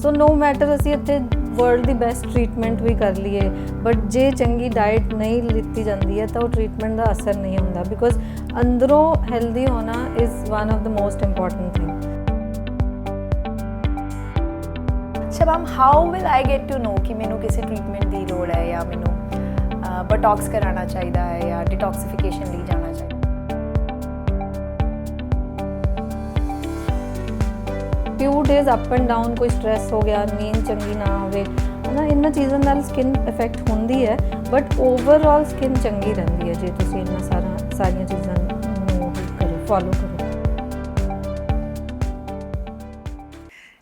ਸੋ ਨੋ matter ਅਸੀਂ ਇੱਥੇ world ਦੀ best treatment ਵੀ ਕਰ ਲਈਏ, ਬਟ ਜੇ ਚੰਗੀ ਡਾਈਟ ਨਹੀਂ ਲਿੱਤੀ ਜਾਂਦੀ ਹੈ ਤਾਂ ਉਹ ਟ੍ਰੀਟਮੈਂਟ ਦਾ ਅਸਰ ਨਹੀਂ ਹੁੰਦਾ, ਬਿਕੋਜ਼ ਅੰਦਰੋਂ ਹੈਲਦੀ ਹੋਣਾ is one of the most important thing. ਸ਼ਬਾਮ, how will I get to know ਕਿ ਮੈਨੂੰ ਕਿਸੇ ਟ੍ਰੀਟਮੈਂਟ ਦੀ ਲੋੜ ਹੈ ਜਾਂ ਮੈਨੂੰ ਬਟੌਕਸ ਕਰਾਉਣਾ ਚਾਹੀਦਾ ਹੈ ਜਾਂ ਡਿਟੌਕਸੀਫਿਕੇਸ਼ਨ ਲਈ ਜਾਣਾ ਚਾਹੀਦਾ? few days up and down ਕੋਈ ਸਟ੍ਰੈਸ ਹੋ ਗਿਆ, ਨੀਂਦ ਚੰਗੀ ਨਾ ਹੋਵੇ ਨਾ, ਇਹਨਾਂ ਚੀਜ਼ਾਂ ਨਾਲ ਸਕਿਨ ਇਫੈਕਟ ਹੁੰਦੀ ਹੈ, ਬਟ ਓਵਰਆਲ ਸਕਿਨ ਚੰਗੀ ਰਹਿੰਦੀ ਹੈ ਜੇ ਤੁਸੀਂ ਇਹਨਾਂ ਸਾਰੀਆਂ ਚੀਜ਼ਾਂ ਨੂੰ ਕਰੋ, ਫੋਲੋ ਕਰੋ।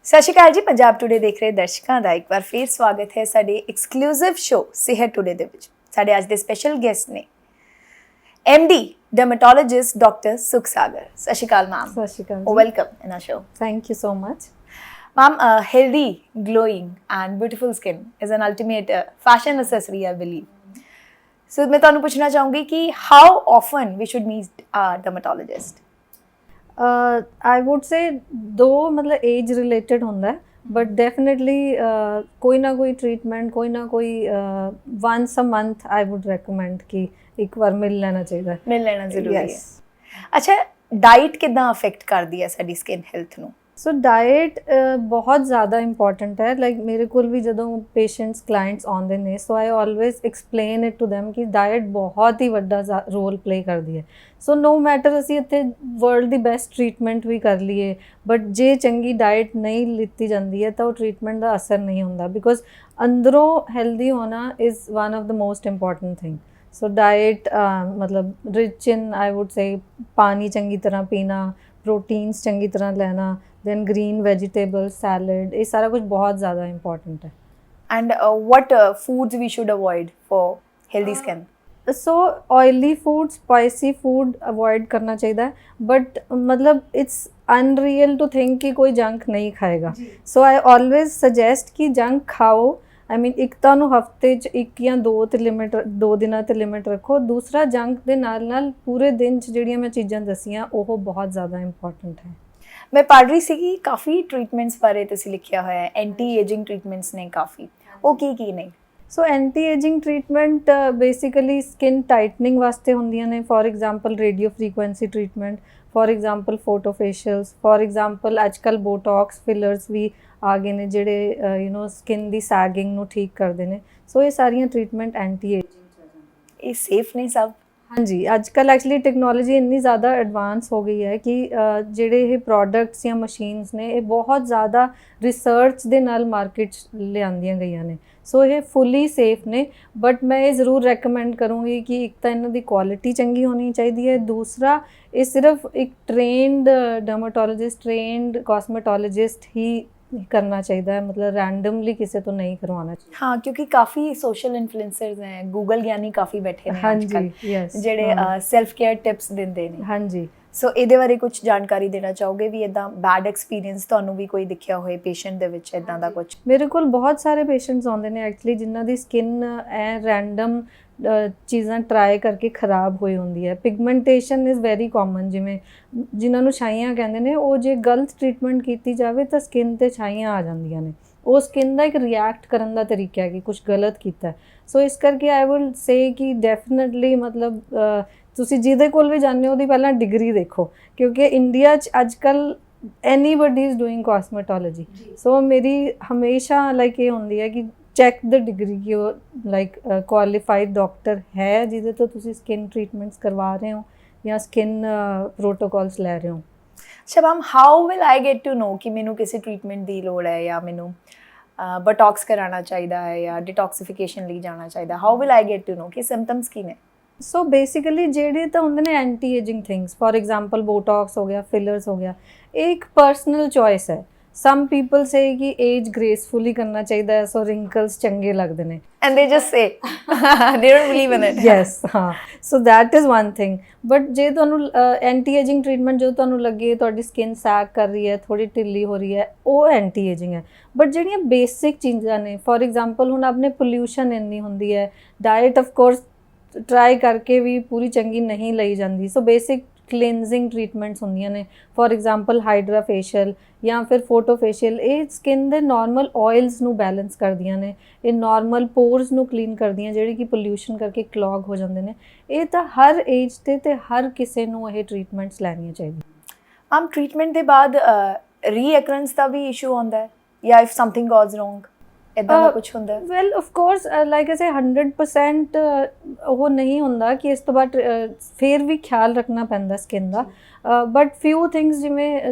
ਸਤਿ ਸ਼੍ਰੀ ਅਕਾਲ ਜੀ, ਪੰਜਾਬ ਟੂਡੇ ਦੇਖ ਰਹੇ ਦਰਸ਼ਕਾਂ ਦਾ ਇੱਕ ਵਾਰ ਫਿਰ ਸਵਾਗਤ ਹੈ ਸਾਡੇ ਐਕਸਕਲੂਸਿਵ ਸ਼ੋ ਸਿਹਤ ਟੂਡੇ ਦੇ ਵਿੱਚ। ਸਾਡੇ ਅੱਜ ਦੇ ਸਪੈਸ਼ਲ ਗੈਸਟ ਨੇ MD dermatologist Dr. Sukh Sagar. Sat Shri Akal, ma'am. Sat Shri Akal. Welcome in our show. Thank you so much. Ma'am, healthy, glowing and beautiful skin is an ultimate fashion accessory, I believe. So, मैं तुहानू पूछना चाहूँगी कि how often we should meet a dermatologist? I would say दो मतलब age related ਹੁੰਦਾ है, but definitely कोई ना कोई ट्रीटमेंट, कोई ना कोई once a month I would recommend कि ਇੱਕ ਵਾਰ ਮਿਲ ਲੈਣਾ ਚਾਹੀਦਾ। ਮਿਲ ਲੈਣਾ ਜ਼ਰੂਰੀ ਹੈ। ਅੱਛਾ, ਡਾਈਟ ਕਿੱਦਾਂ ਅਫੈਕਟ ਕਰਦੀ ਹੈ ਸਾਡੀ ਸਕਿਨ ਹੈਲਥ ਨੂੰ? ਸੋ ਡਾਈਟ ਬਹੁਤ ਜ਼ਿਆਦਾ ਇੰਪੋਰਟੈਂਟ ਹੈ। ਲਾਈਕ ਮੇਰੇ ਕੋਲ ਵੀ ਜਦੋਂ ਪੇਸ਼ੈਂਟਸ ਕਲਾਇੰਟਸ ਆਉਂਦੇ ਨੇ, so I always explain it to them ਕਿ ਡਾਈਟ ਬਹੁਤ ਹੀ ਵੱਡਾ ਰੋਲ ਪਲੇ ਕਰਦੀ ਹੈ। ਸੋ ਨੋ ਮੈਟਰ ਅਸੀਂ ਇੱਥੇ ਵਰਲਡ ਦੀ ਬੈਸਟ ਟ੍ਰੀਟਮੈਂਟ ਵੀ ਕਰ ਲਈਏ, ਬਟ ਜੇ ਚੰਗੀ ਡਾਈਟ ਨਹੀਂ ਲਿੱਤੀ ਜਾਂਦੀ ਹੈ ਤਾਂ ਉਹ ਟ੍ਰੀਟਮੈਂਟ ਦਾ ਅਸਰ ਨਹੀਂ ਹੁੰਦਾ, ਬਿਕੋਜ਼ ਅੰਦਰੋਂ ਹੈਲਦੀ ਹੋਣਾ is one of the most important thing. So diet मतलब rich in I would say पानी चंगी तरह पीना, प्रोटीन्स चंगी तरह लेना, दैन ग्रीन वेजिटेबल्स, सैलड, ये सारा कुछ बहुत ज़्यादा इंपॉर्टेंट है। And what foods we should avoid for healthy skin? So oily food, spicy food avoid करना चाहिए, बट मतलब इट्स अनरियल टू थिंक कि कोई जंक नहीं खाएगा। सो आई ऑलवेज सजेस्ट कि जंक खाओ। आई मीन ਇੱਕ ਤੁਹਾਨੂੰ ਹਫਤੇ 'ਚ ਇੱਕ ਜਾਂ ਦੋ ਦਿਨਾਂ 'ਤੇ ਲਿਮਿਟ ਰੱਖੋ। ਦੂਸਰਾ ਜੰਕ ਦੇ ਨਾਲ ਪੂਰੇ ਦਿਨ 'ਚ ਜਿਹੜੀਆਂ ਮੈਂ ਚੀਜ਼ਾਂ ਦੱਸੀਆਂ ਉਹ ਬਹੁਤ ਜ਼ਿਆਦਾ ਇੰਪੋਰਟੈਂਟ ਹੈ। ਮੈਂ ਪੜ੍ਹ ਰਹੀ ਸੀ ਕਿ ਕਾਫੀ ਟ੍ਰੀਟਮੈਂਟਸ ਬਾਰੇ ਤੁਸੀਂ ਲਿਖਿਆ ਹੋਇਆ ਹੈ, ਐਂਟੀ ਏਜਿੰਗ ਟ੍ਰੀਟਮੈਂਟਸ ਨੇ ਕਾਫੀ, ਉਹ ਕੀ ਨੇ? So anti ageing treatment basically skin tightening ਵਾਸਤੇ ਹੁੰਦੀਆਂ ਨੇ। For example radio frequency treatment, for example photo facials, for example ਅੱਜ ਕੱਲ੍ਹ ਬੋਟੌਕਸ ਫਿਲਰਸ ਵੀ ਆ ਗਏ ਨੇ ਜਿਹੜੇ ਸਕਿਨ ਦੀ ਸੈਗਿੰਗ ਨੂੰ ਠੀਕ ਕਰਦੇ ਨੇ। ਸੋ ਇਹ ਸਾਰੀਆਂ ਟ੍ਰੀਟਮੈਂਟ ਐਂਟੀ ਏਜਿੰਗ। ਇਹ ਸੇਫ ਨੇ ਸਭ? ਹਾਂਜੀ, ਅੱਜ ਕੱਲ੍ਹ ਐਕਚੁਅਲੀ ਟੈਕਨੋਲੋਜੀ ਇੰਨੀ ਜ਼ਿਆਦਾ ਐਡਵਾਂਸ ਹੋ ਗਈ ਹੈ ਕਿ ਜਿਹੜੇ ਇਹ ਪ੍ਰੋਡਕਟਸ ਜਾਂ ਮਸ਼ੀਨਸ ਨੇ ਇਹ ਬਹੁਤ ਜ਼ਿਆਦਾ ਰਿਸਰਚ ਦੇ ਨਾਲ ਮਾਰਕੀਟ 'ਚ ਲਿਆਂਦੀਆਂ ਗਈਆਂ ਨੇ। ਸੋ ਇਹ ਫੁੱਲੀ ਸੇਫ ਨੇ, ਬਟ ਮੈਂ ਇਹ ਜ਼ਰੂਰ ਰੈਕਮੈਂਡ ਕਰੂੰਗੀ ਕਿ ਇੱਕ ਤਾਂ ਇਹਨਾਂ ਦੀ ਕੁਆਲਿਟੀ ਚੰਗੀ ਹੋਣੀ ਚਾਹੀਦੀ ਹੈ, ਦੂਸਰਾ ਇਹ ਸਿਰਫ ਇੱਕ ਟ੍ਰੇਨਡ ਡਰਮਾਟੋਲੋਜਿਸਟ, ਟ੍ਰੇਨਡ ਕਾਸਮੈਟੋਲੋਜਿਸਟ ਹੀ ਕਰਨਾ ਚਾਹੀਦਾ ਹੈ, ਮਤਲਬ ਰੈਂਡਮਲੀ ਕਿਸੇ ਤੋਂ ਨਹੀਂ ਕਰਵਾਉਣਾ ਚਾਹੀਦਾ। ਹਾਂ, ਕਿਉਂਕਿ ਕਾਫੀ ਸੋਸ਼ਲ ਇਨਫਲੂਐਂਸਰਸ ਹੈ, ਗੂਗਲ ਗਿਆਨੀ ਕਾਫੀ ਬੈਠੇ ਨੇ ਅੱਜ ਕੱਲ੍ਹ ਜਿਹੜੇ ਸੈਲਫ ਕੇਅਰ ਟਿਪਸ ਦਿੰਦੇ ਨੇ। ਹਾਂਜੀ, ਸੋ ਇਹਦੇ ਬਾਰੇ ਕੁਝ ਜਾਣਕਾਰੀ ਦੇਣਾ ਚਾਹੋਗੇ ਵੀ ਇੱਦਾਂ ਬੈਡ ਐਕਸਪੀਰੀਅੰਸ ਤੁਹਾਨੂੰ ਵੀ ਕੋਈ ਦਿਖਿਆ ਹੋਏ ਪੇਸ਼ੈਂਟ ਦੇ ਵਿੱਚ ਇੱਦਾਂ ਦਾ ਕੁਝ? ਮੇਰੇ ਕੋਲ ਬਹੁਤ ਸਾਰੇ ਪੇਸ਼ੈਂਟਸ ਆਉਂਦੇ ਨੇ ਐਕਚੁਅਲੀ ਜਿਨ੍ਹਾਂ ਦੀ ਸਕਿਨ ਰੈਂਡਮ ਚੀਜ਼ਾਂ ਟਰਾਈ ਕਰਕੇ ਖਰਾਬ ਹੋਈ ਹੁੰਦੀ ਹੈ। ਪਿਗਮੈਂਟੇਸ਼ਨ ਇਜ਼ ਵੈਰੀ ਕਾਮਨ, ਜਿਵੇਂ ਜਿਨ੍ਹਾਂ ਨੂੰ ਛਾਈਆਂ ਕਹਿੰਦੇ ਨੇ, ਉਹ ਜੇ ਗਲਤ ਟ੍ਰੀਟਮੈਂਟ ਕੀਤੀ ਜਾਵੇ ਤਾਂ ਸਕਿਨ 'ਤੇ ਛਾਈਆਂ ਆ ਜਾਂਦੀਆਂ ਨੇ। ਉਹ ਸਕਿਨ ਦਾ ਇੱਕ ਰਿਐਕਟ ਕਰਨ ਦਾ ਤਰੀਕਾ ਹੈ ਕਿ ਕੁਝ ਗਲਤ ਕੀਤਾ। ਸੋ ਇਸ ਕਰਕੇ ਆਈ ਵਿਲ ਸੇ ਕਿ ਡੈਫੀਨਿਟਲੀ ਮਤਲਬ ਤੁਸੀਂ ਜਿਹਦੇ ਕੋਲ ਵੀ ਜਾਂਦੇ ਹੋ ਉਹਦੀ ਪਹਿਲਾਂ ਡਿਗਰੀ ਦੇਖੋ, ਕਿਉਂਕਿ ਇੰਡੀਆ 'ਚ ਅੱਜ ਕੱਲ੍ਹ ਐਨੀਬਡੀ ਇਜ਼ ਡੂਇੰਗ ਕਾਸਮੈਟੋਲੋਜੀ। ਸੋ ਮੇਰੀ ਹਮੇਸ਼ਾ ਲਾਈਕ ਇਹ ਹੁੰਦੀ ਹੈ ਕਿ ਚੈੱਕ ਦ ਡਿਗਰੀ ਕਿ ਉਹ ਲਾਈਕ ਕੁਆਲੀਫਾਈਡ ਡਾਕਟਰ ਹੈ ਜਿਹਦੇ ਤੋਂ ਤੁਸੀਂ ਸਕਿਨ ਟ੍ਰੀਟਮੈਂਟਸ ਕਰਵਾ ਰਹੇ ਹੋ ਜਾਂ ਸਕਿਨ ਪ੍ਰੋਟੋਕੋਲਸ ਲੈ ਰਹੇ ਹੋ। ਸ਼ਬਾਮ, how will I get to know ਕਿ ਮੈਨੂੰ ਕਿਸੇ ਟ੍ਰੀਟਮੈਂਟ ਦੀ ਲੋੜ ਹੈ ਜਾਂ ਮੈਨੂੰ ਬਟੌਕਸ ਕਰਾਉਣਾ ਚਾਹੀਦਾ ਹੈ ਜਾਂ ਡਿਟੌਕਸੀਫਿਕੇਸ਼ਨ ਲਈ ਜਾਣਾ ਚਾਹੀਦਾ? How will I get to know ਕਿ ਸਿੰਪਟਮਸ ਕੀ ਨੇ? ਸੋ ਬੇਸਿਕਲੀ ਜਿਹੜੇ ਤਾਂ ਹੁੰਦੇ ਨੇ anti ageing things, for example botox ਹੋ ਗਿਆ, ਫਿਲਰਸ ਹੋ ਗਿਆ, ਇਹ ਇੱਕ ਪਰਸਨਲ ਚੋਇਸ ਹੈ। ਸਮ ਪੀਪਲ ਸੇ ਕਿ ਏਜ ਗ੍ਰੇਸਫੁਲੀ ਕਰਨਾ ਚਾਹੀਦਾ ਹੈ, ਸੋ ਰਿੰਕਲਸ ਚੰਗੇ ਲੱਗਦੇ ਨੇ, ਐਂਡ ਦੇ just say they don't believe in it. Yes, ਹਾਂ, so that is one thing. But ਜੇ ਤੁਹਾਨੂੰ ਐਂਟੀ ਏਜਿੰਗ ਟ੍ਰੀਟਮੈਂਟ ਜੋ ਤੁਹਾਨੂੰ ਲੱਗੇ ਤੁਹਾਡੀ ਸਕਿਨ ਸੈਗ ਕਰ ਰਹੀ ਹੈ, ਥੋੜ੍ਹੀ ਢਿੱਲੀ ਹੋ ਰਹੀ ਹੈ, ਉਹ ਐਂਟੀ ਏਜਿੰਗ ਹੈ। ਬਟ ਜਿਹੜੀਆਂ ਬੇਸਿਕ ਚੀਜ਼ਾਂ ਨੇ, ਫੋਰ ਐਗਜ਼ਾਮਪਲ ਹੁਣ ਆਪਣੇ ਪੋਲਿਊਸ਼ਨ ਇੰਨੀ ਹੁੰਦੀ ਹੈ, ਡਾਇਟ ਆਫ ਕੋਰਸ ਟਰਾਈ ਕਰਕੇ ਵੀ ਪੂਰੀ ਚੰਗੀ ਨਹੀਂ ਲਈ ਜਾਂਦੀ। ਸੋ ਬੇਸਿਕ ਕਲੀਨਜ਼ਿੰਗ ਟ੍ਰੀਟਮੈਂਟਸ ਹੁੰਦੀਆਂ ਨੇ, ਫੋਰ ਐਗਜ਼ਾਮਪਲ ਹਾਈਡਰਾ ਫੇਸ਼ੀਅਲ ਜਾਂ ਫਿਰ ਫੋਟੋ ਫੇਸ਼ੀਅਲ। ਇਹ ਸਕਿਨ ਦੇ ਨਾਰਮਲ ਆਇਲਸ ਨੂੰ ਬੈਲੈਂਸ ਕਰਦੀਆਂ ਨੇ, ਇਹ ਨਾਰਮਲ ਪੋਰਸ ਨੂੰ ਕਲੀਨ ਕਰਦੀਆਂ ਜਿਹੜੇ ਕਿ ਪੋਲਿਊਸ਼ਨ ਕਰਕੇ ਕਲੌਗ ਹੋ ਜਾਂਦੇ ਨੇ। ਇਹ ਤਾਂ ਹਰ ਏਜ ਤੇ ਹਰ ਕਿਸੇ ਨੂੰ ਇਹ ਟ੍ਰੀਟਮੈਂਟਸ ਲੈਣੀਆਂ ਚਾਹੀਦੀਆਂ। ਟ੍ਰੀਟਮੈਂਟ ਦੇ ਬਾਅਦ ਰੀਅਕਰੈਂਸ ਦਾ ਵੀ ਇਸ਼ੂ ਆਉਂਦਾ ਹੈ ਜਾਂ ਇਫ ਸਮਥਿੰਗ ਗੋਜ਼ ਰੋਂਗ ਇੱਦਾਂ ਦਾ ਕੁਝ ਹੁੰਦਾ ਹੈ? Well of course like I say 100% ਉਹ ਨਹੀਂ ਹੁੰਦਾ ਕਿ ਇਸ ਤੋਂ ਬਾਅਦ ਫਿਰ ਵੀ ਖਿਆਲ ਰੱਖਣਾ ਪੈਂਦਾ ਸਕਿਨ ਦਾ, ਬਟ ਫਿਊ ਥਿੰਗਸ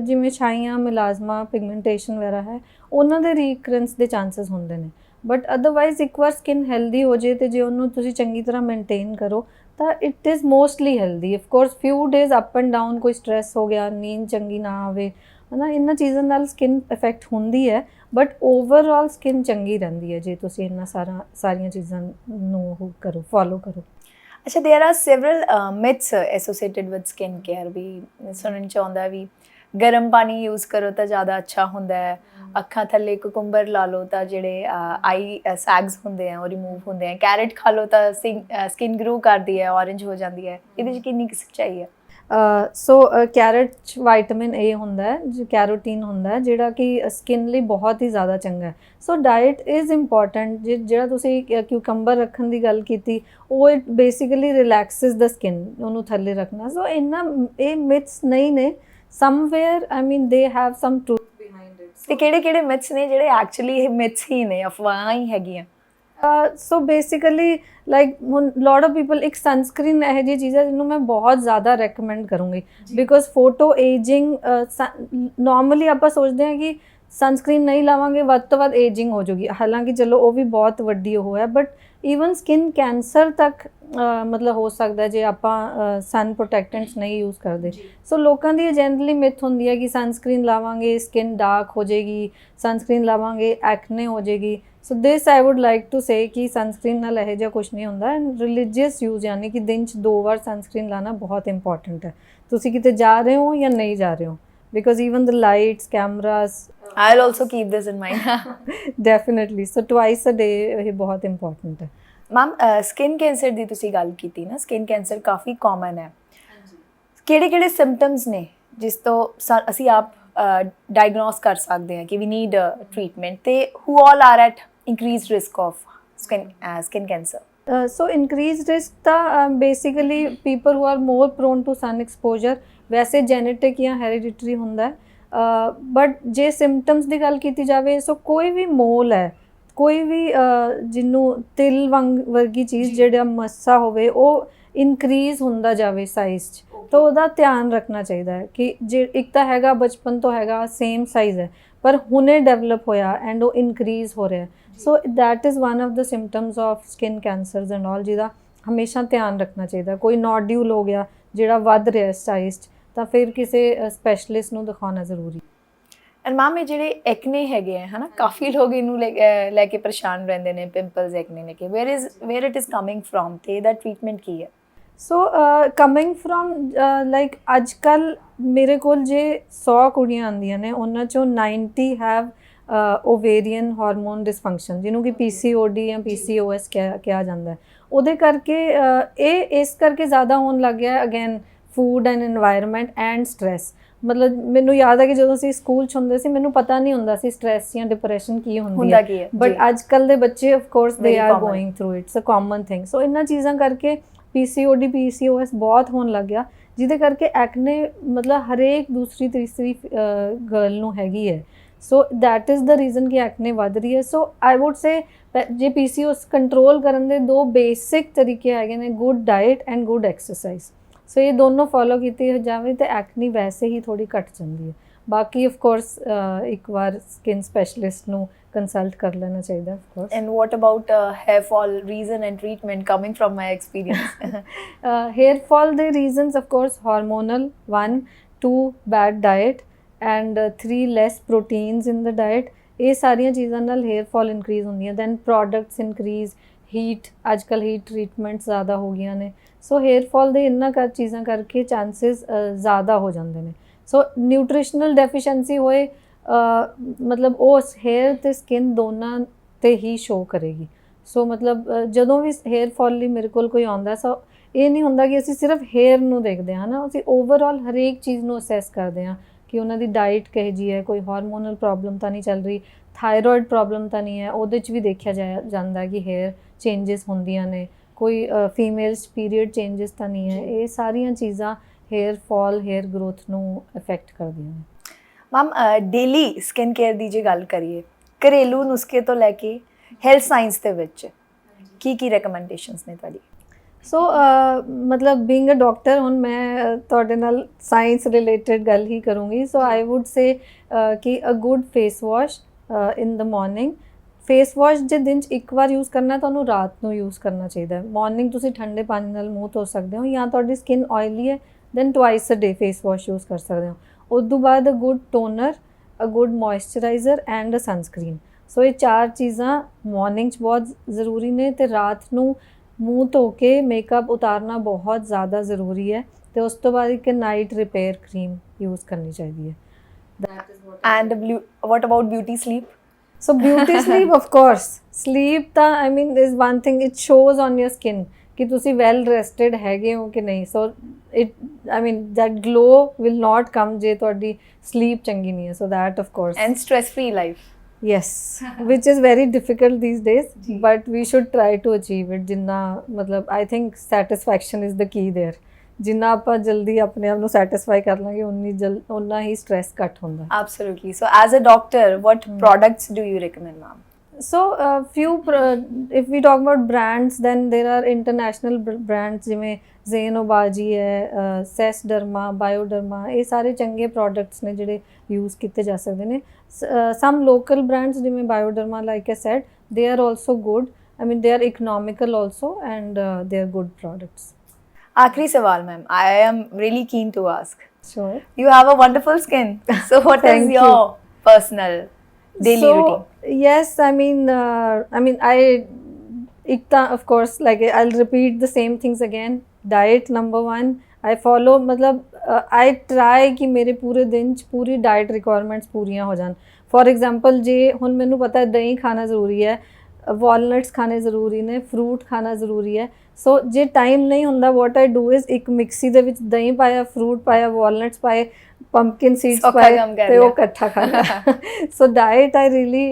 ਜਿਵੇਂ ਛਾਈਆਂ, ਮਿਲਾਜ਼ਮਾ, ਪਿਗਮੈਂਟੇਸ਼ਨ ਵਗੈਰਾ ਹੈ, ਉਹਨਾਂ ਦੇ ਰੀਕਰੈਂਸ ਦੇ ਚਾਂਸਸ ਹੁੰਦੇ ਨੇ। ਬਟ ਅਦਰਵਾਈਜ਼ ਇੱਕ ਵਾਰ ਸਕਿਨ ਹੈਲਦੀ ਹੋ ਜੇ ਤੇ ਜੇ ਉਹਨੂੰ ਤੁਸੀਂ ਚੰਗੀ ਤਰ੍ਹਾਂ ਮੇਨਟੇਨ ਕਰੋ ਤਾਂ it is mostly healthy. Of course ਫਿਊ days up and down, ਕੋਈ ਸਟ੍ਰੈਸ ਹੋ ਗਿਆ, ਨੀਂਦ ਚੰਗੀ ਨਾ ਆਵੇ, ਹੈ ਨਾ, ਇਹਨਾਂ ਚੀਜ਼ਾਂ ਨਾਲ ਸਕਿਨ ਇਫੈਕਟ ਹੁੰਦੀ ਹੈ, ਬਟ ਓਵਰਆਲ ਸਕਿਨ ਚੰਗੀ ਰਹਿੰਦੀ ਹੈ ਜੇ ਤੁਸੀਂ ਇਹਨਾਂ ਸਾਰੀਆਂ ਚੀਜ਼ਾਂ ਨੂੰ ਉਹ ਕਰੋ, ਫੋਲੋ ਕਰੋ। ਅੱਛਾ, there are several myths associated with skin care ਵੀ ਸੁਣਨ ਚ ਆਉਂਦਾ ਵੀ ਗਰਮ ਪਾਣੀ ਯੂਜ਼ ਕਰੋ ਤਾਂ ਜ਼ਿਆਦਾ ਅੱਛਾ ਹੁੰਦਾ ਹੈ, ਅੱਖਾਂ ਥੱਲੇ ਕੁਕੁੰਬਰ ਲਾ ਲਓ ਤਾਂ ਜਿਹੜੇ ਆਈ ਸੈਗਸ ਹੁੰਦੇ ਆ ਉਹ ਰਿਮੂਵ ਹੁੰਦੇ ਆ, ਕੈਰਟ ਖਾ ਲਓ ਤਾਂ ਸਕਿਨ ਗਰੋ ਕਰਦੀ ਹੈ, ਔਰੇਂਜ ਹੋ ਜਾਂਦੀ ਹੈ। ਇਹਦੇ 'ਚ ਕਿੰਨੀ ਕੁ ਸੱਚਾਈ ਹੈ? ਸੋ ਕੈਰਟ 'ਚ ਵਿਟਾਮਿਨ ਏ ਹੁੰਦਾ ਹੈ, ਜੋ ਕੈਰੋਟੀਨ ਹੁੰਦਾ ਹੈ, ਜਿਹੜਾ ਕਿ ਸਕਿਨ ਲਈ ਬਹੁਤ ਹੀ ਜ਼ਿਆਦਾ ਚੰਗਾ ਹੈ। ਸੋ ਡਾਇਟ ਇਜ਼ ਇੰਪੋਰਟੈਂਟ। ਜਿਹੜਾ ਤੁਸੀਂ ਕਿਊਕੰਬਰ ਰੱਖਣ ਦੀ ਗੱਲ ਕੀਤੀ, ਉਹ ਇਟ ਬੇਸਿਕਲੀ ਰਿਲੈਕਸਿਸ ਦ ਸਕਿਨ, ਉਹਨੂੰ ਥੱਲੇ ਰੱਖਣਾ। ਸੋ ਇਹ ਮਿਥਸ ਨਹੀਂ ਨੇ, somewhere I mean they have some truth behind it. ਤੇ ਕਿਹੜੇ ਮਿਥਸ ਨੇ ਜਿਹੜੇ ਐਕਚੁਅਲੀ ਇਹ ਮਿਥਸ ਹੀ ਨੇ, ਅਫਵਾਹਾਂ ਹੀ ਹੈਗੀਆਂ? ਸੋ ਬੇਸਿਕਲੀ ਲਾਈਕ ਹੁਣ ਲੋਟ ਆਫ ਪੀਪਲ, ਇੱਕ ਸਨਸਕ੍ਰੀਨ ਇਹੋ ਜਿਹੀ ਚੀਜ਼ ਹੈ ਜਿਹਨੂੰ ਮੈਂ ਬਹੁਤ ਜ਼ਿਆਦਾ ਰეკਮੈਂਡ ਕਰੂੰਗੀ, ਬਿਕੋਜ਼ ਫੋਟੋ ਏਜਿੰਗ ਨੋਰਮਲੀ ਆਪਾਂ ਸੋਚਦੇ ਹਾਂ ਕਿ ਸਨਸਕ੍ਰੀਨ ਨਹੀਂ ਲਾਵਾਂਗੇ ਵੱਧ ਤੋਂ ਵੱਧ ਏਜਿੰਗ ਹੋ ਜਾਊਗੀ, ਹਾਲਾਂਕਿ ਚਲੋ ਉਹ ਵੀ ਬਹੁਤ ਵੱਡੀ ਉਹ ਹੈ, ਬਟ ਈਵਨ ਸਕਿਨ ਕੈਂਸਰ ਤੱਕ ਮਤਲਬ ਹੋ ਸਕਦਾ ਜੇ ਆਪਾਂ ਸਨ ਪ੍ਰੋਟੈਕਟੈਂਟਸ ਨਹੀਂ ਯੂਜ਼ ਕਰਦੇ। ਸੋ ਲੋਕਾਂ ਦੀ ਜਨਰਲੀ ਮਿਥ ਹੁੰਦੀ ਹੈ ਕਿ ਸਨਸਕ੍ਰੀਨ ਲਾਵਾਂਗੇ ਸਕਿਨ ਡਾਰਕ ਹੋ ਜਾਏਗੀ, ਸਨਸਕ੍ਰੀਨ ਲਾਵਾਂਗੇ ਐਕਨੇ ਹੋ ਜਾਏਗੀ। So this I would like to say ਕਿ ਸਨਸਕ੍ਰੀਨ ਨਾਲ ਇਹੋ ਜਿਹਾ ਕੁਛ ਨਹੀਂ ਹੁੰਦਾ। ਰਿਲੀਜੀਅਸ ਯੂਜ਼ ਯਾਨੀ ਕਿ ਦਿਨ 'ਚ 2 ਵਾਰ ਸਨਸਕ੍ਰੀਨ ਲਾਣਾ ਬਹੁਤ ਇੰਪੋਰਟੈਂਟ ਹੈ, ਤੁਸੀਂ ਕਿਤੇ ਜਾ ਰਹੇ ਹੋ ਜਾਂ ਨਹੀਂ ਜਾ ਰਹੇ ਹੋ, because even the lights, cameras, I'll also keep this in mind. definitely. So twice a day ਇਹ ਬਹੁਤ important ਹੈ। ਮੈਮ, ਸਕਿਨ ਕੈਂਸਰ ਦੀ ਤੁਸੀਂ ਗੱਲ ਕੀਤੀ ਨਾ, ਸਕਿਨ ਕੈਂਸਰ ਕਾਫੀ ਕਾਮਨ ਹੈ। ਕਿਹੜੇ ਸਿੰਪਟਮਸ ਨੇ ਜਿਸ ਤੋਂ ਅਸੀਂ ਆਪ ਡਾਇਗਨੋਸ ਕਰ ਸਕਦੇ ਹਾਂ ਕਿ ਵੀ ਨੀਡ ਟ੍ਰੀਟਮੈਂਟ, ਤੇ who all are at increased risk of skin cancer? So increased risk ਤਾਂ basically people who are more prone to sun exposure, ਵੈਸੇ ਜੈਨੇਟਿਕ ਜਾਂ ਹੈਰੀਡਿਟਰੀ ਹੁੰਦਾ ਹੈ, ਬਟ ਜੇ ਸਿੰਪਟਮਸ ਦੀ ਗੱਲ ਕੀਤੀ ਜਾਵੇ, ਸੋ ਕੋਈ ਵੀ ਮੋਲ ਹੈ, ਕੋਈ ਵੀ ਜਿਹਨੂੰ ਤਿਲ ਵਰਗੀ ਚੀਜ਼ ਜਿਹੜਾ ਮੱਸਾ ਹੋਵੇ ਉਹ ਇਨਕਰੀਜ਼ ਹੁੰਦਾ ਜਾਵੇ ਸਾਈਜ਼ 'ਚ, ਤਾਂ ਉਹਦਾ ਧਿਆਨ ਰੱਖਣਾ ਚਾਹੀਦਾ ਹੈ ਕਿ ਜੇ ਇੱਕ ਤਾਂ ਹੈਗਾ ਬਚਪਨ ਤੋਂ ਹੈਗਾ ਸੇਮ ਸਾਈਜ਼ ਹੈ, ਪਰ ਹੁਣੇ ਡਿਵੈਲਪ ਹੋਇਆ ਐਂਡ ਉਹ ਇਨਕਰੀਜ਼ ਹੋ ਰਿਹਾ, ਸੋ that is one of the symptoms of skin cancers and all, ਜਿਹਦਾ ਹਮੇਸ਼ਾ ਧਿਆਨ ਰੱਖਣਾ ਚਾਹੀਦਾ। ਕੋਈ ਨੋਡਿਊਲ ਹੋ ਗਿਆ ਜਿਹੜਾ ਵੱਧ ਰਿਹਾ ਸਾਈਜ਼ 'ਚ, ਤਾਂ ਫਿਰ ਕਿਸੇ ਸਪੈਸ਼ਲਿਸਟ ਨੂੰ ਦਿਖਾਉਣਾ ਜ਼ਰੂਰੀ। ਐਂਡ ਮੈਮ, ਇਹ ਜਿਹੜੇ ਐਕਨੇ ਹੈਗੇ ਆ, ਹੈ ਨਾ, ਕਾਫੀ ਲੋਕ ਇਹਨੂੰ ਲੈ ਕੇ ਪਰੇਸ਼ਾਨ ਰਹਿੰਦੇ ਨੇ, ਪਿੰਪਲਸ ਐਕਨੇ ਨੇ, ਕਿ where it is coming from, ਤੇ ਇਹਦਾ ਟ੍ਰੀਟਮੈਂਟ ਕੀ ਹੈ? ਸੋ ਕਮਿੰਗ ਫਰੋਮ ਲਾਈਕ ਅੱਜ ਕੱਲ੍ਹ ਮੇਰੇ ਕੋਲ ਜੇ 100 ਕੁੜੀਆਂ ਆਉਂਦੀਆਂ ਨੇ, ਉਹਨਾਂ 'ਚੋਂ 90 ਹੈਵ ਓਵੇਰੀਅਨ ਹਾਰਮੋਨ ਡਿਸਫੰਕਸ਼ਨ, ਜਿਹਨੂੰ ਕਿ PCOD ਜਾਂ PCOS ਕਿਹਾ ਜਾਂਦਾ ਹੈ। ਉਹਦੇ ਕਰਕੇ ਇਹ ਇਸ ਕਰਕੇ ਜ਼ਿਆਦਾ ਹੋਣ ਲੱਗ ਗਿਆ, again food and environment and stress. ਮਤਲਬ ਮੈਨੂੰ ਯਾਦ ਹੈ ਕਿ ਜਦੋਂ ਅਸੀਂ ਸਕੂਲ 'ਚ ਹੁੰਦੇ ਸੀ, ਮੈਨੂੰ ਪਤਾ ਨਹੀਂ ਹੁੰਦਾ ਸੀ ਸਟ੍ਰੈਸ ਜਾਂ ਡਿਪਰੈਸ਼ਨ ਕੀ ਹੁੰਦੀ ਹੈ, ਬਟ ਅੱਜ ਕੱਲ੍ਹ ਦੇ ਬੱਚੇ of course they are going through it's a common thing. So ਇਹਨਾਂ ਚੀਜ਼ਾਂ ਕਰਕੇ PCOD PCOS ਬਹੁਤ ਹੋਣ ਲੱਗ ਗਿਆ, ਜਿਹਦੇ ਕਰਕੇ ਐਕਨੇ ਮਤਲਬ ਹਰੇਕ ਦੂਸਰੀ ਤੀਸਰੀ ਗਰਲ ਨੂੰ ਹੈਗੀ ਹੈ। ਸੋ ਦੈਟ ਇਜ਼ ਦ ਰੀਜ਼ਨ ਕਿ ਐਕਨੇ ਵੱਧ ਰਹੀ ਹੈ। ਸੋ ਆਈ ਵੁੱਡ ਸੇ ਜੇ PCOS ਕੰਟਰੋਲ ਕਰਨ ਦੇ 2 ਬੇਸਿਕ ਤਰੀਕੇ ਹੈਗੇ ਨੇ, good diet and good exercise. So ਇਹ ਦੋਨੋਂ ਫੋਲੋ ਕੀਤੀ ਜਾਵੇ ਤਾਂ ਐਕਨੀ ਵੈਸੇ ਹੀ ਥੋੜ੍ਹੀ ਘੱਟ ਜਾਂਦੀ ਹੈ। ਬਾਕੀ ਆਫ ਕੋਰਸ ਇੱਕ ਵਾਰ ਸਕਿਨ ਸਪੈਸ਼ਲਿਸਟ ਨੂੰ ਕੰਸਲਟ ਕਰ ਲੈਣਾ ਚਾਹੀਦਾ of course. And what about hair fall reason and treatment coming from my experience? Hair fall ਦੇ reasons of course hormonal 1, 2 bad diet and 3 less proteins in the diet. ਇਹ ਸਾਰੀਆਂ ਚੀਜ਼ਾਂ ਨਾਲ hair fall increase ਹੁੰਦੀਆਂ। Then products increase, heat, ਅੱਜ ਕੱਲ੍ਹ heat ਟਰੀਟਮੈਂਟਸ ਜ਼ਿਆਦਾ ਹੋ ਗਈਆਂ ਨੇ। ਸੋ ਹੇਅਰ ਫਾਲ ਦੇ ਇਹਨਾਂ ਚੀਜ਼ਾਂ ਕਰਕੇ ਚਾਂਸਿਸ ਜ਼ਿਆਦਾ ਹੋ ਜਾਂਦੇ ਨੇ। ਸੋ ਨਿਊਟ੍ਰੀਸ਼ਨਲ ਡੈਫੀਸ਼ੀਐਂਸੀ ਹੋਏ ਮਤਲਬ ਉਹ ਹੇਅਰ ਅਤੇ ਸਕਿਨ ਦੋਨਾਂ 'ਤੇ ਹੀ ਸ਼ੋ ਕਰੇਗੀ। ਸੋ ਮਤਲਬ ਜਦੋਂ ਵੀ ਹੇਅਰ ਫਾਲ ਲਈ ਮੇਰੇ ਕੋਲ ਕੋਈ ਆਉਂਦਾ, ਸੋ ਇਹ ਨਹੀਂ ਹੁੰਦਾ ਕਿ ਅਸੀਂ ਸਿਰਫ ਹੇਅਰ ਨੂੰ ਦੇਖਦੇ ਹਾਂ ਨਾ, ਅਸੀਂ ਓਵਰਆਲ ਹਰੇਕ ਚੀਜ਼ ਨੂੰ ਅਸੈਸ ਕਰਦੇ ਹਾਂ ਕਿ ਉਹਨਾਂ ਦੀ ਡਾਈਟ ਕਿਹੋ ਜਿਹੀ ਹੈ, ਕੋਈ ਹਾਰਮੋਨਲ ਪ੍ਰੋਬਲਮ ਤਾਂ ਨਹੀਂ ਚੱਲ ਰਹੀ, ਥਾਇਰੋਇਡ ਪ੍ਰੋਬਲਮ ਤਾਂ ਨਹੀਂ ਹੈ, ਉਹਦੇ 'ਚ ਵੀ ਦੇਖਿਆ ਜਾਂਦਾ ਕਿ ਹੇਅਰ ਚੇਂਜਸ ਹੁੰਦੀਆਂ ਨੇ, ਕੋਈ ਫੀਮੇਲਸ ਪੀਰੀਅਡ ਚੇਂਜਸ ਤਾਂ ਨਹੀਂ ਹੈ। ਇਹ ਸਾਰੀਆਂ ਚੀਜ਼ਾਂ ਹੇਅਰ ਫਾਲ, ਹੇਅਰ ਗਰੋਥ ਨੂੰ ਅਫੈਕਟ ਕਰਦੀਆਂ ਨੇ। ਮੈਮ ਡੇਲੀ ਸਕਿਨ ਕੇਅਰ ਦੀ ਜੇ ਗੱਲ ਕਰੀਏ, ਘਰੇਲੂ ਨੁਸਖੇ ਤੋਂ ਲੈ ਕੇ ਹੈਲਥ ਸਾਇੰਸ ਦੇ ਵਿੱਚ ਕੀ ਰਿਕਮੈਂਡੇਸ਼ਨਸ ਨੇ ਤੁਹਾਡੀ? ਸੋ ਮਤਲਬ ਬੀਇੰਗ ਅ ਡਾਕਟਰ, ਹੁਣ ਮੈਂ ਤੁਹਾਡੇ ਨਾਲ ਸਾਇੰਸ ਰਿਲੇਟਡ ਗੱਲ ਹੀ ਕਰੂੰਗੀ। ਸੋ ਆਈ ਵੁੱਡ ਸੇ ਕਿ a good face wash in the morning. Face wash ਜੇ ਦਿਨ 'ਚ ਇੱਕ ਵਾਰ ਯੂਜ਼ ਕਰਨਾ, ਤੁਹਾਨੂੰ ਰਾਤ ਨੂੰ ਯੂਜ਼ ਕਰਨਾ ਚਾਹੀਦਾ ਹੈ। ਮਾਰਨਿੰਗ ਤੁਸੀਂ ਠੰਡੇ ਪਾਣੀ ਨਾਲ ਮੂੰਹ ਧੋ ਸਕਦੇ ਹੋ, ਜਾਂ ਤੁਹਾਡੀ ਸਕਿਨ ਆਇਲੀ ਹੈ then twice a day face wash use ਕਰ ਸਕਦੇ ਹੋ। ਉਸ ਤੋਂ ਬਾਅਦ a good toner, a good moisturiser and a sunscreen. So ਇਹ 4 ਚੀਜ਼ਾਂ ਮਾਰਨਿੰਗ 'ਚ ਬਹੁਤ ਜ਼ਰੂਰੀ ਨੇ, ਅਤੇ ਰਾਤ ਨੂੰ ਮੂੰਹ ਧੋ ਕੇ ਮੇਕਅਪ ਉਤਾਰਨਾ ਬਹੁਤ ਜ਼ਿਆਦਾ ਜ਼ਰੂਰੀ ਹੈ, ਅਤੇ ਉਸ ਤੋਂ ਬਾਅਦ ਇੱਕ ਨਾਈਟ ਰਿਪੇਅਰ ਕਰੀਮ ਯੂਜ਼ ਕਰਨੀ ਚਾਹੀਦੀ ਹੈ। And what about beauty sleep? So beauty sleep, of course. Sleep ਤਾਂ I mean is one thing, it shows on your skin ਕਿ ਤੁਸੀਂ well rested ਹੈਗੇ ਹੋ ਕਿ ਨਹੀਂ। So I mean that glow will not come ਜੇ ਤੁਹਾਡੀ sleep ਚੰਗੀ ਨਹੀਂ ਹੈ। So that of course. And stress free life. Yes, which is very difficult these days, but we should try to achieve it. ਜਿੰਨਾ ਮਤਲਬ I think satisfaction is the key there. ਜਿੰਨਾ ਆਪਾਂ ਜਲਦੀ ਆਪਣੇ ਆਪ ਨੂੰ ਸੈਟੀਸਫਾਈ ਕਰ ਲਾਂਗੇ, ਉਨਾ ਹੀ ਸਟ੍ਰੈਸ ਘੱਟ ਹੁੰਦਾ। Absolutely. So as a doctor, what products do you recommend, ma'am? So if we talk about brands, then there are international brands ਜਿਵੇਂ Zainobaji ਹੈ, Sesderma, Bioderma, ਇਹ ਸਾਰੇ ਚੰਗੇ ਪ੍ਰੋਡਕਟਸ ਨੇ ਜਿਹੜੇ ਯੂਜ਼ ਕੀਤੇ ਜਾ ਸਕਦੇ ਨੇ। Some local brands ਜਿਵੇਂ Bioderma, like I said, they are also good. I mean they are economical also, and they are good products. आखिरी सवाल ma'am, I am really keen to ask. Sure. You have a wonderful skin. So what is Thank your you. personal daily routine? Yes, I mean of course, like I'll repeat the same things again. Diet number 1. I follow, मतलब I try कि मेरे पूरे दिन 'ਚ पूरी diet requirements पूरियां हो जान। For example, जे हुन मैनू पता है दही खाना ज़रूरी है, वालनट्स खाने ज़रूरी ने, फ्रूट खाना ज़रूरी है। सो जे टाइम नहीं ਹੁੰਦਾ, what I do is ਇੱਕ ਮਿਕਸੀ ਦੇ ਵਿੱਚ ਦਹੀਂ ਪਾਇਆ, ਫਰੂਟ ਪਾਇਆ, ਵਾਲਨਟਸ ਪਾਏ, ਪੰਪਕਿਨ ਸੀਡਸ ਪਾਏ, ਤੇ ਉਹ ਇਕੱਠਾ ਖਾ ਲਿਆ। ਸੋ diet I really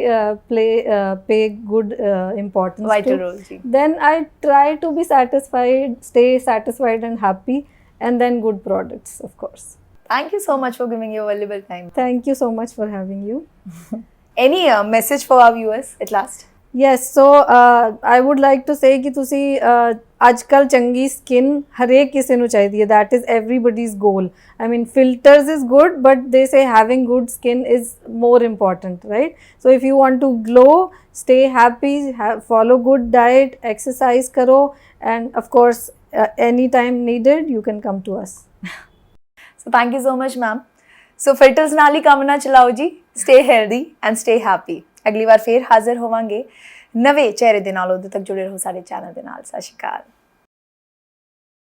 pay good importance to. Vital role, ji. Then I try to be satisfied, stay satisfied and happy, and then good products, of course. Thank you so much for giving your valuable time. Thank you so much for having you. Any message for our viewers at last? Yes, so I would like to say ਕਿ ਤੁਸੀਂ ਅੱਜ ਕੱਲ੍ਹ ਚੰਗੀ skin ਹਰੇਕ ਕਿਸੇ ਨੂੰ ਚਾਹੀਦੀ ਹੈ। that is everybody's goal. I mean filters is good, but they say having good skin is more important, right? So if you want to glow, stay happy, follow good diet, exercise karo, and of course anytime needed you can come to us. So thank you so much, ma'am. So filters ਨਾਲ ਹੀ ਕੰਮ ਨਾ ਚਲਾਓ ਜੀ, stay healthy and stay happy. ਅਗਲੀ ਵਾਰ ਫੇਰ ਹਾਜ਼ਰ ਹੋਵਾਂਗੇ ਨਵੇਂ ਚਿਹਰੇ ਦੇ ਨਾਲ। ਉਦੋਂ ਤੱਕ ਜੁੜੇ ਰਹੋ ਸਾਡੇ ਚੈਨਲ ਦੇ ਨਾਲ। ਸਤਿ ਸ਼੍ਰੀ ਅਕਾਲ।